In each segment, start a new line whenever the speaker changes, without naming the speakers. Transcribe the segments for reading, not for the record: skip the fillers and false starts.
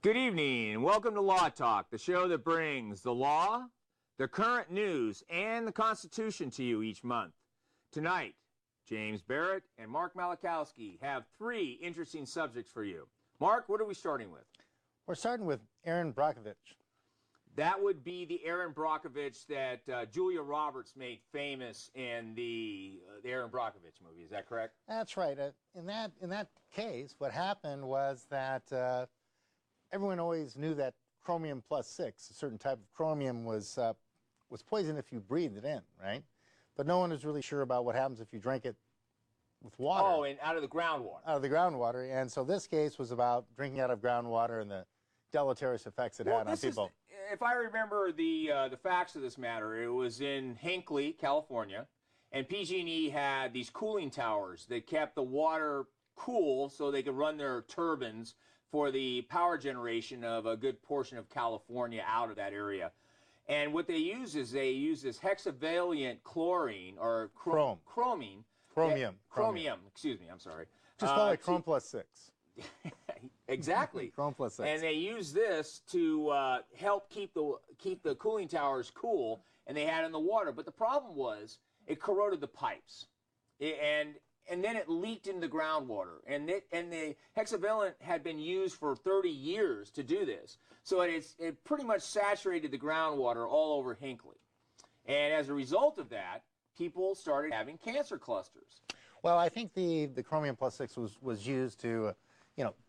Good evening, and welcome to Law Talk, the show that brings the law, the current news, and the Constitution to you each month. Tonight, James Barrett and Mark Malachowski have three interesting subjects for you. Mark, what are we starting with?
We're starting with Erin Brockovich.
That would be the Erin Brockovich that Julia Roberts made famous in the Erin Brockovich movie. Is that correct?
That's right. In that case, what happened was that everyone always knew that chromium plus 6, a certain type of chromium, was poison if you breathed it in, right? But no one was really sure about what happens if you drink it with water.
Oh, and out of the groundwater.
Out of the groundwater. And so this case was about drinking out of groundwater and the deleterious effects it had on people.
If I remember the facts of this matter, it was in Hinckley, California, and PG&E had these cooling towers that kept the water cool so they could run their turbines for the power generation of a good portion of California out of that area. And what they use is they use this hexavalent chlorine or chromium, excuse me, I'm sorry.
Just call it chrome plus 6.
Exactly.
Chrome plus 6.
And they use this to help keep the cooling towers cool, and they had it in the water. But the problem was it corroded the pipes, and then it leaked into the groundwater. And the hexavalent had been used for 30 years to do this, so it pretty much saturated the groundwater all over Hinckley. And as a result of that, people started having cancer clusters.
Well, I think the chromium plus 6 was used to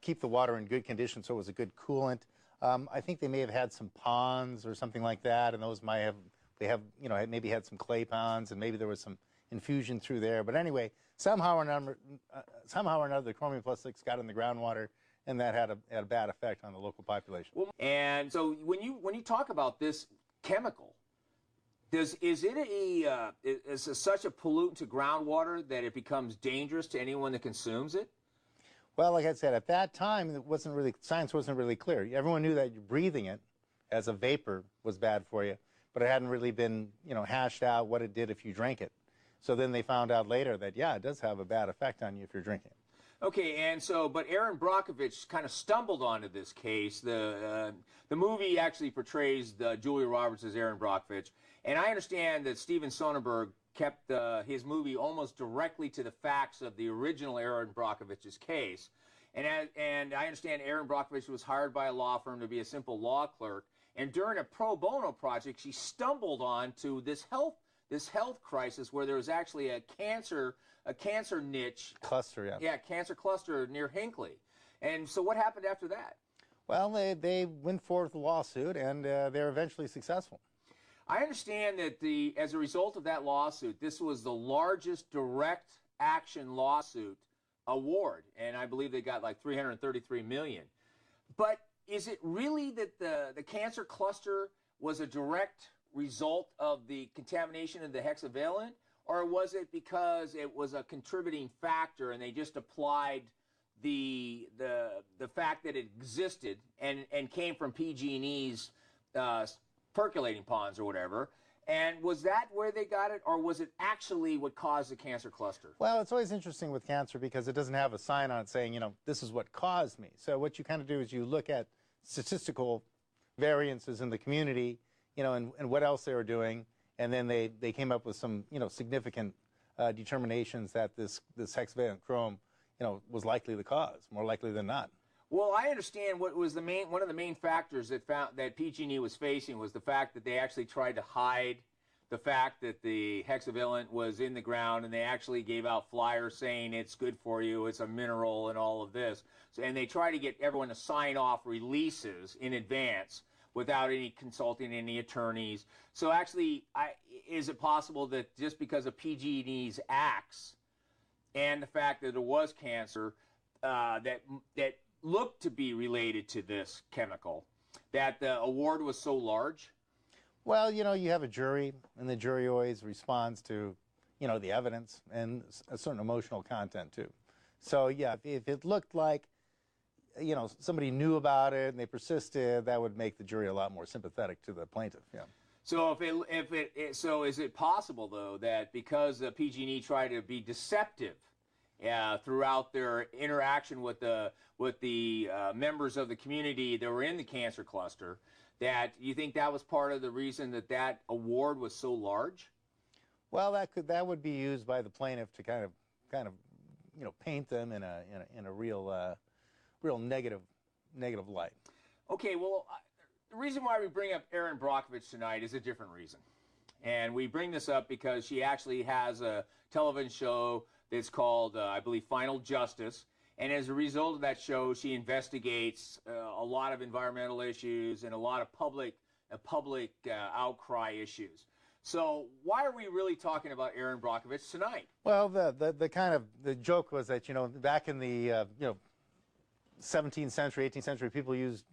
keep the water in good condition, so it was a good coolant. I think they may have had some ponds or something like that, and those might have, maybe had some clay ponds, and maybe there was some infusion through there. But anyway, somehow or another, the chromium plus 6 got in the groundwater, and that had a bad effect on the local population.
And so when you talk about this chemical, is it such a pollutant to groundwater that it becomes dangerous to anyone that consumes it?
Well, like I said, at that time, science wasn't really clear. Everyone knew that breathing it as a vapor was bad for you, but it hadn't really been, hashed out what it did if you drank it. So then they found out later that, yeah, it does have a bad effect on you if you're drinking it.
Okay, and so, but Erin Brockovich kind of stumbled onto this case. The movie actually portrays Julia Roberts as Erin Brockovich, and I understand that Steven Soderbergh kept his movie almost directly to the facts of the original Erin Brockovich's case. And I understand Erin Brockovich was hired by a law firm to be a simple law clerk, and during a pro bono project, she stumbled onto this health crisis where there was actually a cancer niche
cluster, yeah.
Yeah, cancer cluster near Hinckley. And so what happened after that?
Well, they went forward with the lawsuit, and they're eventually successful.
I understand that as a result of that lawsuit, this was the largest direct action lawsuit award, and I believe they got like $333 million. But is it really that the cancer cluster was a direct result of the contamination of the hexavalent, or was it because it was a contributing factor and they just applied the fact that it existed and came from PG&E's percolating ponds or whatever? And was that where they got it, or was it actually what caused the cancer cluster?
Well, it's always interesting with cancer because it doesn't have a sign on it saying, this is what caused me. So what you kind of do is you look at statistical variances in the community, and what else they were doing, and then they came up with some, significant determinations that this hexavalent chrome, was likely the cause, more likely than not.
Well, I understand what was one of the main factors that PG&E was facing was the fact that they actually tried to hide the fact that the hexavalent was in the ground, and they actually gave out flyers saying it's good for you, it's a mineral, and all of this. So, and they tried to get everyone to sign off releases in advance without any consulting any attorneys. So actually, is it possible that just because of PG&E's acts and the fact that there was cancer that looked to be related to this chemical, that the award was so large?
Well, you have a jury, and the jury always responds to, the evidence and a certain emotional content too. So yeah, if it looked like, somebody knew about it and they persisted, that would make the jury a lot more sympathetic to the plaintiff. Yeah.
So so is it possible though that because PG&E tried to be deceptive throughout their interaction with the members of the community that were in the cancer cluster, that you think that was part of the reason that that award was so large?
Well, that would be used by the plaintiff to kind of paint them in a real negative light.
Okay, well, the reason why we bring up Erin Brockovich tonight is a different reason. And we bring this up because she actually has a television show that's called, I believe, Final Justice. And as a result of that show, she investigates a lot of environmental issues and a lot of public outcry issues. So why are we really talking about Erin Brockovich tonight?
Well, the joke was that, back in the 17th century, 18th century, people used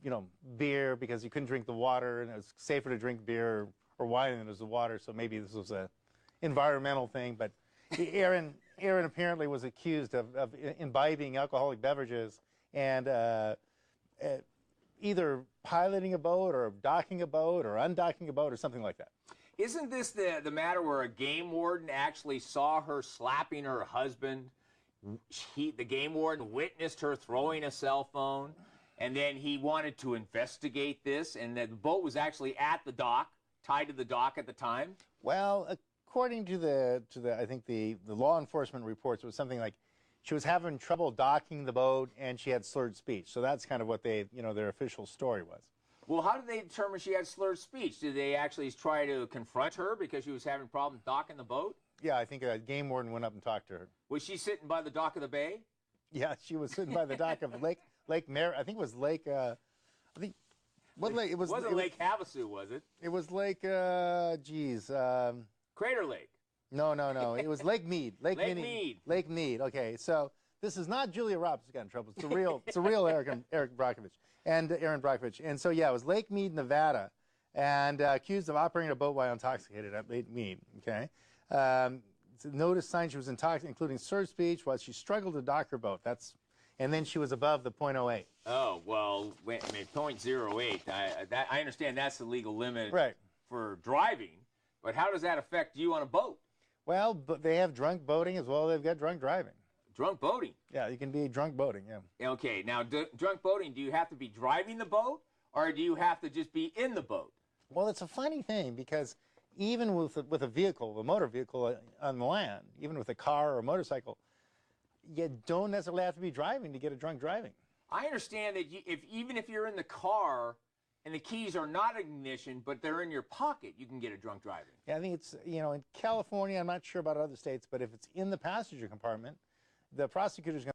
beer because you couldn't drink the water, and it was safer to drink beer or wine than it was the water. So maybe this was a environmental thing. But Erin apparently was accused of imbibing alcoholic beverages and either piloting a boat or docking a boat or undocking a boat or something like that.
Isn't this the matter where a game warden actually saw her slapping her husband? The game warden witnessed her throwing a cell phone, and then he wanted to investigate this, and the boat was actually at the dock, tied to the dock at the time? Well,
according to I think the law enforcement reports, it was something like she was having trouble docking the boat and she had slurred speech. So that's kind of what their official story was.
Well, how did they determine she had slurred speech? Did they actually try to confront her because she was having problems docking the boat?
Yeah, I think a game warden went up and talked to her.
Was she sitting by the dock of the bay?
Yeah, she was sitting by the dock of Lake Mary. I think it was Lake. I think what lake? It
wasn't Lake Havasu, was it?
It was Lake.
Crater Lake.
No. It was Lake Mead.
Lake Mead.
Lake Mead. Okay, so this is not Julia Roberts who got in trouble. It's a real Erin Brockovich and Erin Brockovich. And so yeah, it was Lake Mead, Nevada, and accused of operating a boat while intoxicated at Lake Mead. Okay. Notice signs she was intoxicated, including slurred speech, while she struggled to dock her boat. And then she was above the .08.
Oh, well, wait, I mean, .08. I understand that's the legal limit for driving, but how does that affect you on a boat?
Well, but they have drunk boating as well. They've got drunk driving.
Drunk boating?
Yeah, you can be drunk boating, yeah.
Okay, now, drunk boating, do you have to be driving the boat, or do you have to just be in the boat?
Well, it's a funny thing, because even with a vehicle, a motor vehicle on the land, even with a car or a motorcycle, you don't necessarily have to be driving to get a drunk driving.
I understand that even if you're in the car and the keys are not ignition, but they're in your pocket, you can get a drunk driving.
Yeah, I think it's, in California, I'm not sure about other states, but if it's in the passenger compartment, the prosecutor's going to